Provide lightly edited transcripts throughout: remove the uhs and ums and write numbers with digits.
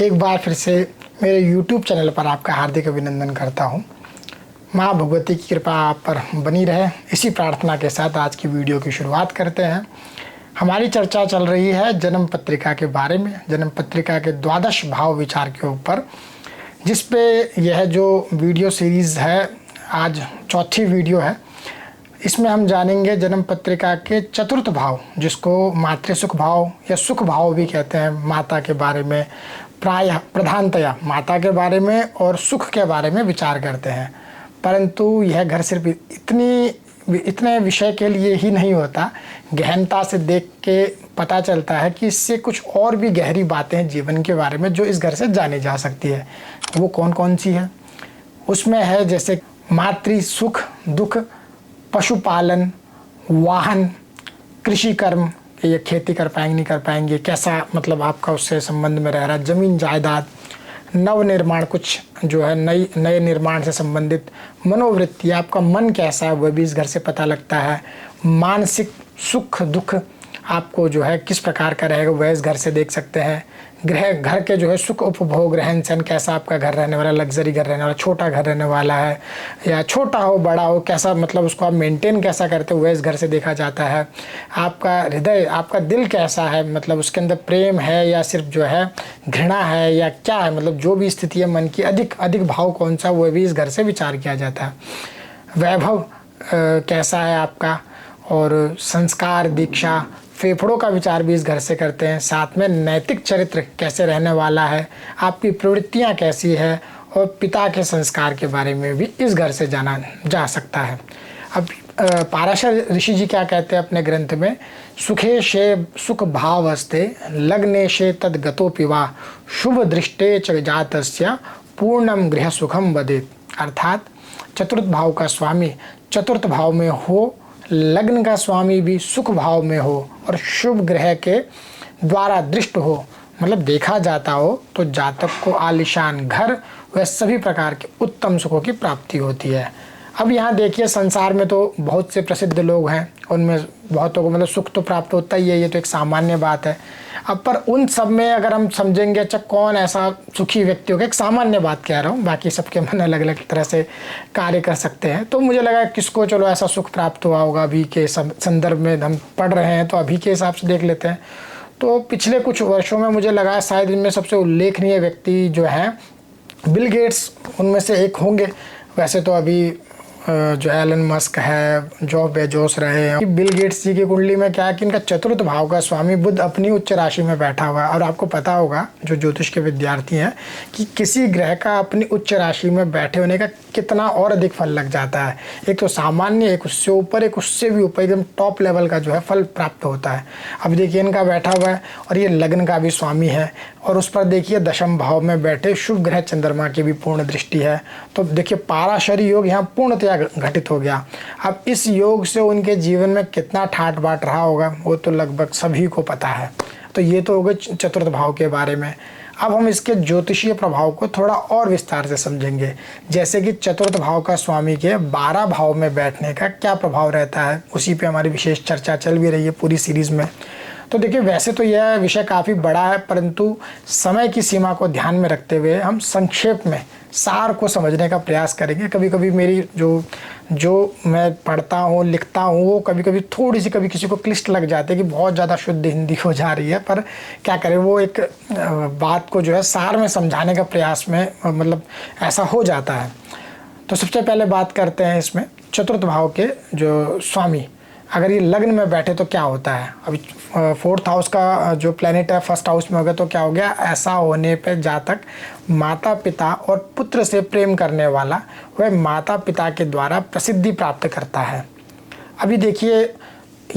एक बार फिर से मेरे YouTube चैनल पर आपका हार्दिक अभिनंदन करता हूँ। माँ भगवती की कृपा आप पर बनी रहे, इसी प्रार्थना के साथ आज की वीडियो की शुरुआत करते हैं। हमारी चर्चा चल रही है जन्म पत्रिका के बारे में, जन्म पत्रिका के द्वादश भाव विचार के ऊपर, जिस पे यह जो वीडियो सीरीज़ है आज चौथी वीडियो है। इसमें हम जानेंगे जन्म पत्रिका के चतुर्थ भाव, जिसको मातृसुख भाव या सुख भाव भी कहते हैं। माता के बारे में प्रायः प्रधानतया माता के बारे में और सुख के बारे में विचार करते हैं, परंतु यह घर सिर्फ इतने विषय के लिए ही नहीं होता। गहनता से देख के पता चलता है कि इससे कुछ और भी गहरी बातें जीवन के बारे में जो इस घर से जानी जा सकती है। वो कौन कौन सी है? उसमें है जैसे मातृ सुख दुख, पशुपालन, वाहन, कृषि कर्म, ये खेती कर पाएंगे नहीं कर पाएंगे, कैसा मतलब आपका उससे संबंध में रह रहा है, ज़मीन जायदाद, नव निर्माण, कुछ जो है नए निर्माण से संबंधित, मनोवृत्ति, आपका मन कैसा है वह भी इस घर से पता लगता है। मानसिक सुख दुख आपको जो है किस प्रकार का रहेगा वह इस घर से देख सकते हैं। घर के जो है सुख उपभोग, रहन सहन, कैसा आपका घर रहने वाला, लग्जरी घर रहने वाला, छोटा घर रहने वाला है या छोटा हो बड़ा हो, कैसा मतलब उसको आप मेंटेन कैसा करते हो वह इस घर से देखा जाता है। आपका हृदय, आपका दिल कैसा है, मतलब उसके अंदर प्रेम है या सिर्फ जो है घृणा है या क्या है, मतलब जो भी स्थिति है मन की, अधिक भाव कौन सा वह भी इस घर से विचार किया जाता है। वैभव कैसा है आपका, और संस्कार, दीक्षा, फेफड़ों का विचार भी इस घर से करते हैं। साथ में नैतिक चरित्र कैसे रहने वाला है, आपकी प्रवृत्तियां कैसी है, और पिता के संस्कार के बारे में भी इस घर से जाना जा सकता है। अब पाराशर ऋषि जी क्या कहते हैं अपने ग्रंथ में, सुखे शे सुख भाव अस्ते लग्ने शे तद गतो पिवा शुभ दृष्टे च जातस्य पूर्णम गृह सुखम वदेत। अर्थात चतुर्थ भाव का स्वामी चतुर्थ भाव में हो, लग्न का स्वामी भी सुख भाव में हो और शुभ ग्रह के द्वारा दृष्ट हो, मतलब देखा जाता हो, तो जातक को आलीशान घर व सभी प्रकार के उत्तम सुखों की प्राप्ति होती है। अब यहाँ देखिए, संसार में तो बहुत से प्रसिद्ध लोग हैं, उनमें बहुतों को मतलब सुख तो प्राप्त होता ही है, ये तो एक सामान्य बात है। अब पर उन सब में अगर हम समझेंगे अच्छा कौन ऐसा सुखी व्यक्ति होगा, एक सामान्य बात कह रहा हूँ, बाकी सबके मन अलग अलग तरह से कार्य कर सकते हैं, तो मुझे लगा किसको चलो ऐसा सुख प्राप्त हुआ होगा। अभी के संदर्भ में हम पढ़ रहे हैं तो अभी के हिसाब से देख लेते हैं। तो पिछले कुछ वर्षों में मुझे लगा शायद इनमें सबसे उल्लेखनीय व्यक्ति जो हैं बिल गेट्स उनमें से एक होंगे। वैसे तो अभी जो एलन मस्क है, जॉफ बेजोस रहे हैं। बिल गेट्स जी की कुंडली में क्या है कि इनका चतुर्थ भाव का स्वामी बुध अपनी उच्च राशि में बैठा हुआ है। और आपको पता होगा जो ज्योतिष के विद्यार्थी हैं कि किसी ग्रह का अपनी उच्च राशि में बैठे होने का कितना और अधिक फल लग जाता है। एक तो सामान्य, एक उससे ऊपर, एक उससे भी ऊपर, एकदम टॉप लेवल का जो है फल प्राप्त होता है। अब देखिए इनका बैठा हुआ है और ये लग्न का भी स्वामी है, और उस पर देखिए दशम भाव में बैठे शुभ ग्रह चंद्रमा की भी पूर्ण दृष्टि है। तो देखिए पाराशरी योग यहाँ पूर्णतया घटित हो गया। अब इस योग से उनके जीवन में कितना ठाट बाट रहा होगा वो तो लगभग सभी को पता है। तो ये तो हो गए चतुर्थ भाव के बारे में। अब हम इसके ज्योतिषीय प्रभाव को थोड़ा और विस्तार से समझेंगे, जैसे कि चतुर्थ भाव का स्वामी के 12 भाव में बैठने का क्या प्रभाव रहता है, उसी पे हमारी विशेष चर्चा चल भी रही है पूरी सीरीज में। तो देखिए वैसे तो यह विषय काफ़ी बड़ा है, परंतु समय की सीमा को ध्यान में रखते हुए हम संक्षेप में सार को समझने का प्रयास करेंगे। कभी कभी मेरी जो मैं पढ़ता हूँ लिखता हूँ वो कभी कभी थोड़ी सी कभी किसी को क्लिष्ट लग जाती है कि बहुत ज़्यादा शुद्ध हिंदी हो जा रही है, पर क्या करें, वो एक बात को जो है सार में समझाने का प्रयास में मतलब ऐसा हो जाता है। तो सबसे पहले बात करते हैं इसमें चतुर्थ भाव के जो स्वामी अगर ये लग्न में बैठे तो क्या होता है। अभी फोर्थ हाउस का जो प्लेनेट है फर्स्ट हाउस में हो गया तो क्या हो गया, ऐसा होने पे जातक माता पिता और पुत्र से प्रेम करने वाला, वह माता पिता के द्वारा प्रसिद्धि प्राप्त करता है। अभी देखिए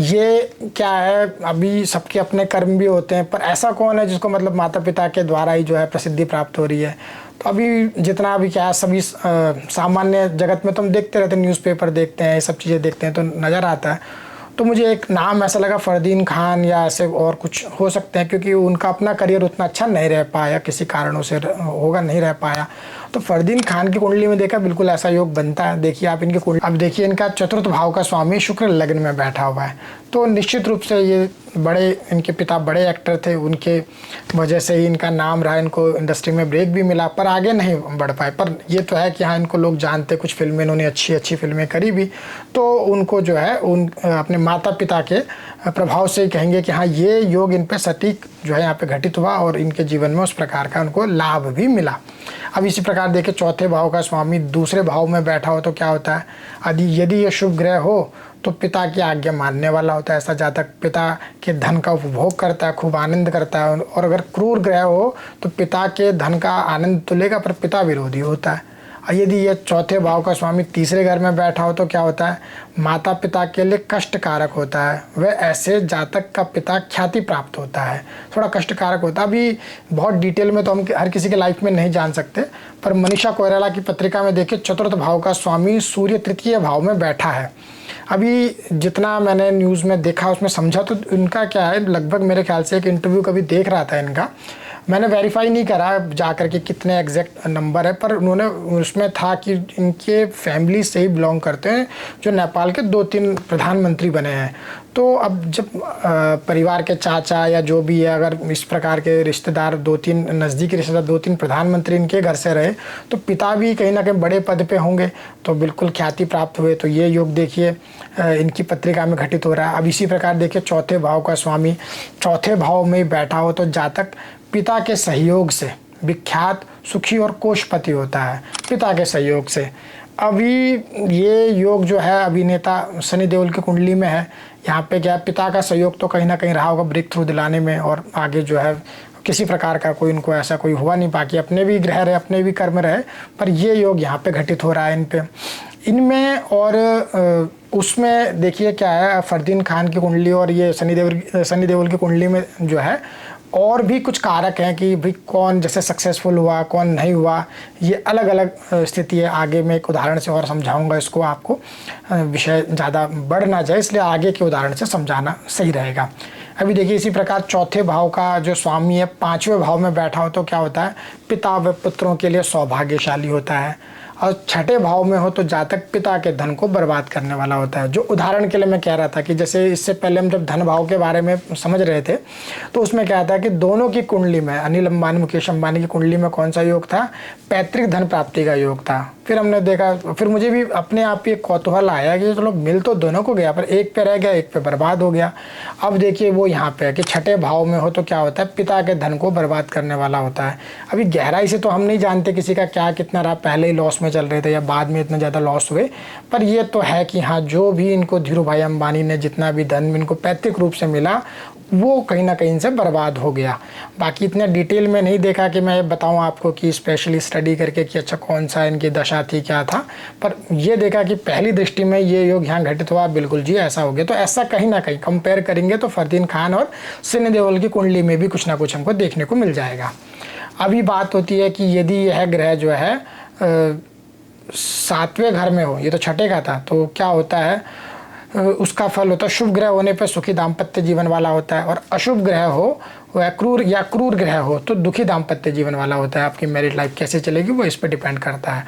ये क्या है, अभी सबके अपने कर्म भी होते हैं, पर ऐसा कौन है जिसको मतलब माता पिता के द्वारा ही जो है प्रसिद्धि प्राप्त हो रही है। तो अभी जितना भी क्या सभी सामान्य जगत में तो हम देखते रहते हैं, न्यूज़पेपर देखते हैं, ये सब चीज़ें देखते हैं तो नज़र आता है। तो मुझे एक नाम ऐसा लगा फरदीन खान या ऐसे और कुछ हो सकते हैं, क्योंकि उनका अपना करियर उतना अच्छा नहीं रह पाया, किसी कारणों से होगा नहीं रह पाया, तो फरदीन खान की कुंडली में देखा बिल्कुल ऐसा योग बनता है। देखिए आप इनकी कुंडली, अब देखिए इनका चतुर्थ भाव का स्वामी शुक्र लग्न में बैठा हुआ है, तो निश्चित रूप से ये बड़े, इनके पिता बड़े एक्टर थे, उनके वजह से ही इनका नाम रहा, इनको इंडस्ट्री में ब्रेक भी मिला, पर आगे नहीं बढ़ पाए। पर ये तो है कि हाँ इनको लोग जानते, कुछ फिल्में इन्होंने अच्छी अच्छी फिल्में करी भी, तो उनको जो है उन अपने माता पिता के प्रभाव से ही कहेंगे कि हाँ ये योग इन पे सटीक जो है यहाँ पे घटित हुआ और इनके जीवन में उस प्रकार का उनको लाभ भी मिला। अब इसी प्रकार देखिए चौथे भाव का स्वामी दूसरे भाव में बैठा हो तो क्या होता है, यदि ये शुभ ग्रह हो तो पिता की आज्ञा मानने वाला होता है ऐसा जातक, पिता के धन का उपभोग करता है, खूब आनंद करता है। और अगर क्रूर ग्रह हो तो पिता के धन का आनंद तो लेगा पर पिता विरोधी होता है। और यदि ये चौथे भाव का स्वामी तीसरे घर में बैठा हो तो क्या होता है, माता पिता के लिए कष्ट कारक होता है। वह ऐसे जातक का पिता ख्याति प्राप्त होता है, थोड़ा कष्ट कारक होता है। अभी बहुत डिटेल में तो हम हर किसी के लाइफ में नहीं जान सकते, पर मनीषा कोइराला की पत्रिका में देखिए चतुर्थ भाव का स्वामी सूर्य तृतीय भाव में बैठा है। अभी जितना मैंने न्यूज़ में देखा उसमें समझा तो इनका क्या है, लगभग मेरे ख्याल से एक इंटरव्यू कभी देख रहा था इनका, मैंने वेरीफाई नहीं करा जाकर के कितने एग्जैक्ट नंबर है, पर उन्होंने उसमें था कि इनके फैमिली से ही बिलोंग करते हैं जो नेपाल के 2-3 प्रधानमंत्री बने हैं। तो अब जब परिवार के चाचा या जो भी है, अगर इस प्रकार के रिश्तेदार 2-3 नज़दीकी रिश्तेदार 2-3 प्रधानमंत्री इनके घर से रहे तो पिता भी कहीं ना कहीं बड़े पद पे होंगे, तो बिल्कुल ख्याति प्राप्त हुए। तो ये योग देखिए इनकी पत्रिका में घटित हो रहा है। अब इसी प्रकार देखिए चौथे भाव का स्वामी चौथे भाव में बैठा हो तो जातक पिता के सहयोग से विख्यात, सुखी और कोषपति होता है, पिता के सहयोग से। अभी ये योग जो है अभिनेता सनी देओल की कुंडली में है, यहाँ पे क्या पिता का सहयोग तो कहीं ना कहीं रहा होगा ब्रेक थ्रू दिलाने में, और आगे जो है किसी प्रकार का कोई इनको ऐसा कोई हुआ नहीं, बाकी अपने भी ग्रह रहे, अपने भी कर्म रहे, पर ये योग यहाँ पे घटित हो रहा है इन पे, इनमें। और उसमें देखिए क्या है, फरदीन खान की कुंडली और ये सनी देओल की कुंडली में जो है और भी कुछ कारक हैं कि भाई कौन जैसे सक्सेसफुल हुआ, कौन नहीं हुआ, ये अलग अलग स्थिति है। आगे मैं एक उदाहरण से और समझाऊंगा इसको, आपको विषय ज़्यादा बढ़ ना जाए इसलिए आगे के उदाहरण से समझाना सही रहेगा। अभी देखिए इसी प्रकार चौथे भाव का जो स्वामी है पांचवें भाव में बैठा हो तो क्या होता है, पिता व पुत्रों के लिए सौभाग्यशाली होता है। और छठे भाव में हो तो जातक पिता के धन को बर्बाद करने वाला होता है। जो उदाहरण के लिए मैं कह रहा था कि जैसे इससे पहले हम जब धन भाव के बारे में समझ रहे थे तो उसमें क्या था कि दोनों की कुंडली में, अनिल अंबानी मुकेश अंबानी की कुंडली में कौन सा योग था, पैतृक धन प्राप्ति का योग था। फिर हमने देखा, फिर मुझे भी अपने आप ही एक कौतूहल आया कि चलो मिल तो दोनों को गया पर एक पे रह गया, एक पे बर्बाद हो गया। अब देखिए वो यहाँ पे है कि छठे भाव में हो तो क्या होता है, पिता के धन को बर्बाद करने वाला होता है। अभी गहराई से तो हम नहीं जानते किसी का क्या कितना रहा, पहले ही लॉस में चल रहे थे या बाद में इतना ज़्यादा लॉस हुए, पर ये तो है कि हाँ जो भी इनको धीरू भाई अंबानी ने जितना भी धन इनको पैतृक रूप से मिला वो कहीं ना कहीं से बर्बाद हो गया। बाकी इतने डिटेल में नहीं देखा कि मैं बताऊं आपको कि स्पेशली स्टडी करके कि अच्छा कौन सा इनकी दशा थी क्या था, पर ये देखा कि पहली दृष्टि में ये योग यहाँ घटित हुआ, बिल्कुल जी ऐसा हो गया। तो ऐसा कहीं ना कहीं कंपेयर करेंगे तो फरदीन खान और सनी देओल की कुंडली में भी कुछ ना कुछ हमको देखने को मिल जाएगा। अभी बात होती है कि यदि यह ग्रह जो है 7वें घर में हो, ये तो छठे का था, तो क्या होता है उसका फल होता है शुभ ग्रह होने पर सुखी दाम्पत्य जीवन वाला होता है, और अशुभ ग्रह हो वह क्रूर ग्रह हो तो दुखी दाम्पत्य जीवन वाला होता है। आपकी मैरिड लाइफ कैसे चलेगी वो इस पर डिपेंड करता है।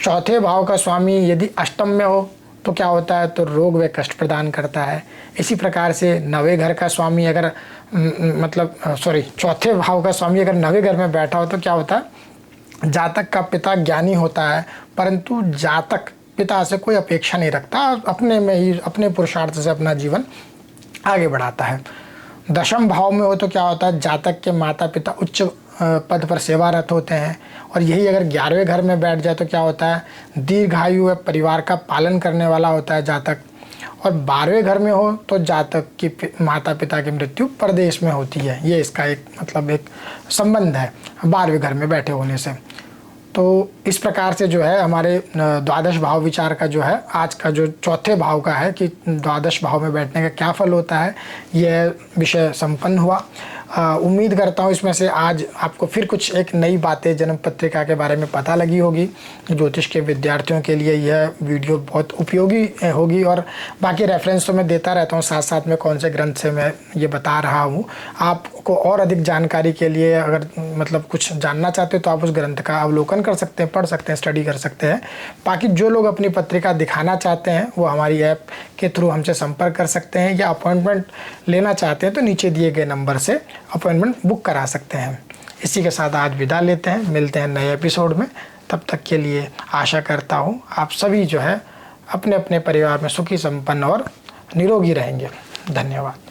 चौथे भाव का स्वामी यदि अष्टम में हो तो क्या होता है, तो रोग व कष्ट प्रदान करता है। इसी प्रकार से 9वें घर का स्वामी अगर चौथे भाव का स्वामी अगर 9वें घर में बैठा हो तो क्या होता है, जातक का पिता ज्ञानी होता है परंतु जातक पिता से कोई अपेक्षा नहीं रखता, अपने में ही अपने पुरुषार्थ से अपना जीवन आगे बढ़ाता है। 10वें भाव में हो तो क्या होता है, जातक के माता पिता उच्च पद पर सेवारत होते हैं, और यही अगर 11वें घर में बैठ जाए तो क्या होता है, दीर्घायु व परिवार का पालन करने वाला होता है जातक। और 12वें घर में हो तो जातक की माता पिता की मृत्यु परदेश में होती है। ये इसका एक एक संबंध है 12वें घर में बैठे होने से। तो इस प्रकार से जो है हमारे द्वादश भाव विचार का जो है आज का जो चौथे भाव का है कि द्वादश भाव में बैठने का क्या फल होता है, यह विषय संपन्न हुआ। उम्मीद करता हूँ इसमें से आज आपको फिर कुछ एक नई बातें जन्म पत्रिका के बारे में पता लगी होगी। ज्योतिष के विद्यार्थियों के लिए यह वीडियो बहुत उपयोगी होगी, और बाकी रेफरेंस तो मैं देता रहता हूँ साथ साथ में कौन से ग्रंथ से मैं ये बता रहा हूँ। आपको आपको और अधिक जानकारी के लिए अगर मतलब कुछ जानना चाहते हो तो आप उस ग्रंथ का अवलोकन कर सकते हैं, पढ़ सकते हैं, स्टडी कर सकते हैं। बाकी जो लोग अपनी पत्रिका दिखाना चाहते हैं वो हमारी ऐप के थ्रू हमसे संपर्क कर सकते हैं, या अपॉइंटमेंट लेना चाहते हैं तो नीचे दिए गए नंबर से अपॉइंटमेंट बुक करा सकते हैं। इसी के साथ आज विदा लेते हैं, मिलते हैं नए एपिसोड में। तब तक के लिए आशा करता हूँ आप सभी जो है अपने अपने परिवार में सुखी, संपन्न और निरोगी रहेंगे। धन्यवाद।